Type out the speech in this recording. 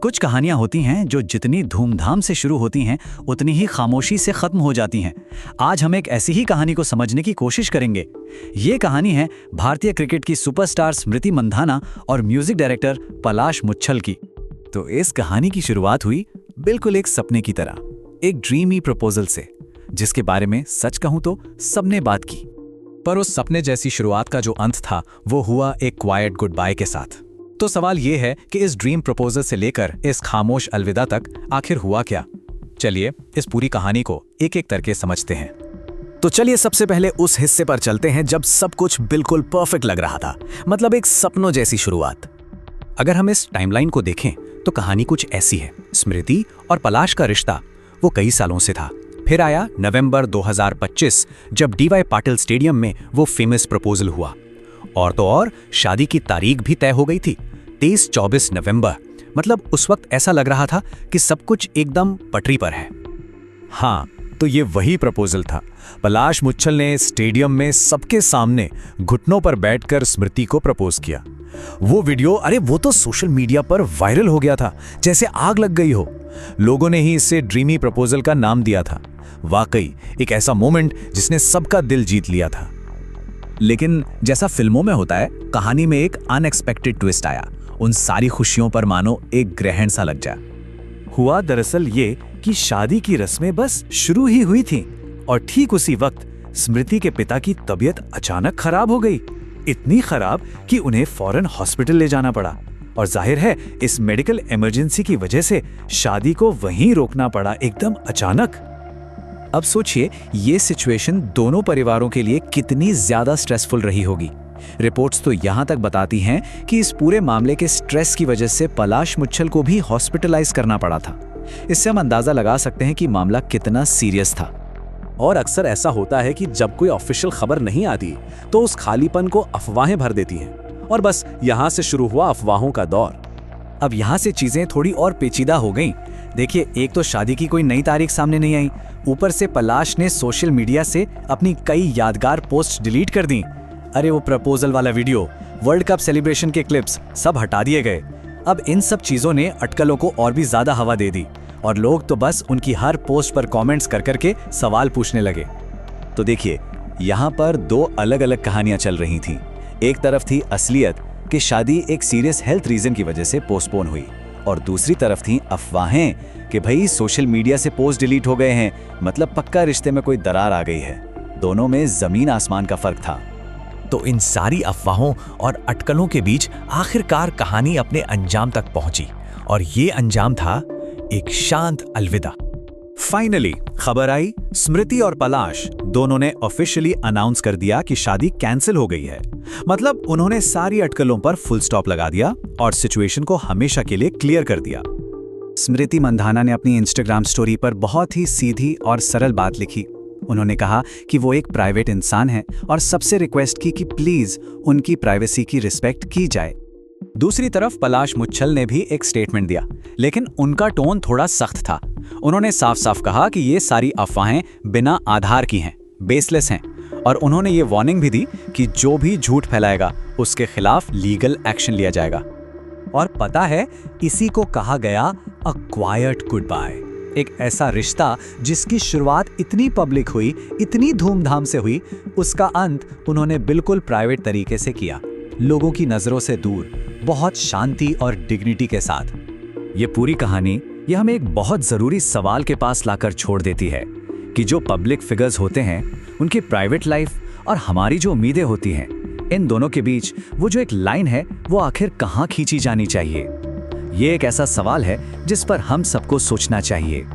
कुछ कहानियां होती हैं जो जितनी धूमधाम से शुरू होती हैं उतनी ही खामोशी से खत्म हो जाती हैं। आज हम एक ऐसी ही कहानी को समझने की कोशिश करेंगे। ये कहानी है भारतीय क्रिकेट की सुपरस्टार स्मृति मंधाना और म्यूजिक डायरेक्टर पलाश मुच्छल की। तो इस कहानी की शुरुआत हुई बिल्कुल एक सपने की तरह, एक ड्रीमी प्रपोजल से, जिसके बारे में सच कहूं तो सबने बात की। पर उस सपने जैसी शुरुआत का जो अंत था वो हुआ एक क्वाइट गुड बाय के साथ। तो सवाल ये है कि इस ड्रीम प्रपोजल से लेकर इस खामोश अलविदा तक आखिर हुआ क्या। चलिए इस पूरी कहानी को एक एक करके समझते हैं। तो चलिए सबसे पहले उस हिस्से पर चलते हैं जब सब कुछ बिल्कुल परफेक्ट लग रहा था, मतलब एक सपनों जैसी शुरुआत। अगर हम इस टाइमलाइन को देखें तो कहानी कुछ ऐसी है। स्मृति और पलाश का रिश्ता वो कई सालों से था। फिर आया नवंबर 2025 जब डीवाई पाटिल स्टेडियम में वो फेमस प्रपोजल हुआ। और तो और शादी की तारीख भी तय हो गई थी, 23-24 नवंबर। मतलब उस वक्त ऐसा लग रहा था कि सब कुछ एकदम पटरी पर है। हाँ, तो ये वही प्रपोजल था। पलाश मुच्छल ने स्टेडियम में सबके सामने घुटनों पर बैठकर स्मृति को प्रपोज किया। वो वीडियो, अरे वो तो सोशल मीडिया पर वायरल हो गया था, जैसे आग लग गई हो। लोगों ने ही इसे ड्रीमी प्रपोजल का नाम दिया था। वाकई एक ऐसा मोमेंट जिसने सबका दिल जीत लिया था। लेकिन जैसा फिल्मों में होता है, कहानी में एक अनएक्सपेक्टेड ट्विस्ट आया। उन सारी खुशियों पर मानो एक ग्रहण सा लग जाए। हुआ दरअसल ये कि शादी की रस्में बस शुरू ही हुई थीं और ठीक उसी वक्त स्मृति के पिता की तबीयत अचानक खराब हो गई। इतनी खराब कि उन्हें फौरन हॉस्पिटल ले जाना पड़ा। और जाहिर है इस मेडिकल इमरजेंसी की वजह से शादी को वहीं रोकना पड़ा, एकदम अचानक। अब सोचिए ये सिचुएशन दोनों परिवारों के लिए कितनी ज्यादा स्ट्रेसफुल रही होगी। रिपोर्ट्स तो यहां तक बताती हैं कि इस पूरे मामले के स्ट्रेस की वजह से पलाश मुच्छल को भी हॉस्पिटलाइज करना पड़ा था। इससे हम अंदाजा लगा सकते हैं कि मामला कितना सीरियस था। और अक्सर ऐसा होता है कि जब कोई ऑफिशियल खबर नहीं आती तो उस खालीपन को अफवाहें भर देती हैं, और बस यहां से शुरू हुआ अफवाहों का दौर। अब यहां से चीजें थोड़ी और पेचीदा हो गईं। देखिए, एक तो शादी की कोई नई तारीख सामने नहीं आई, ऊपर से पलाश ने सोशल मीडिया से अपनी कई यादगार पोस्ट डिलीट कर दी। अरे वो प्रपोजल वाला वीडियो, वर्ल्ड कप सेलिब्रेशन के क्लिप्स सब हटा दिए गए। अब इन सब चीजों ने अटकलों को और भी ज्यादा हवा दे दी और लोग तो बस उनकी हर पोस्ट पर कमेंट्स कर करके सवाल पूछने लगे। तो देखिए, यहाँ पर दो अलग अलग कहानियां चल रही थीं। एक तरफ थी असलियत कि शादी एक सीरियस हेल्थ रीजन की वजह से पोस्टपोन हुई, और दूसरी तरफ थी अफवाहें कि भाई सोशल मीडिया से पोस्ट डिलीट हो गए हैं, मतलब पक्का रिश्ते में कोई दरार आ गई है। दोनों में जमीन आसमान का फर्क था। तो इन सारी अफवाहों और अटकलों के बीच आखिरकार कहानी अपने अंजाम तक पहुंची, और ये अंजाम था एक शांत अलविदा। फाइनली खबर आई, स्मृति और पलाश दोनों ने ऑफिशियली अनाउंस कर दिया कि शादी कैंसिल हो गई है। मतलब उन्होंने सारी अटकलों पर फुल स्टॉप लगा दिया और सिचुएशन को हमेशा के लिए क्लियर कर दिया। स्मृति मंधाना ने अपनी इंस्टाग्राम स्टोरी पर बहुत ही सीधी और सरल बात लिखी। उन्होंने कहा कि वो एक प्राइवेट इंसान है और सबसे रिक्वेस्ट की कि प्लीज उनकी प्राइवेसी की रिस्पेक्ट की जाए। दूसरी तरफ पलाश मुच्छल ने भी एक स्टेटमेंट दिया, लेकिन उनका टोन थोड़ा सख्त था। उन्होंने साफ साफ कहा कि ये सारी अफवाहें बिना आधार की हैं, बेसलेस हैं, और उन्होंने ये वार्निंग भी दी कि जो भी झूठ फैलाएगा उसके खिलाफ लीगल एक्शन लिया जाएगा। और पता है, इसी को कहा गया अ क्वाइट गुड बाय। एक ऐसा रिश्ता जिसकी शुरुआत इतनी पब्लिक हुई, इतनी धूमधाम से हुई, उसका अंत उन्होंने बिल्कुल प्राइवेट तरीके से किया, लोगों की नजरों से दूर, बहुत शांति और डिग्निटी के साथ। ये पूरी कहानी ये हमें एक बहुत जरूरी सवाल के पास लाकर छोड़ देती है कि जो पब्लिक फिगर्स होते हैं उनकी प्राइवेट लाइफ और हमारी जो उम्मीदें होती हैं, इन दोनों के बीच वो जो एक लाइन है वो आखिर कहाँ खींची जानी चाहिए। ये एक ऐसा सवाल है जिस पर हम सबको सोचना चाहिए।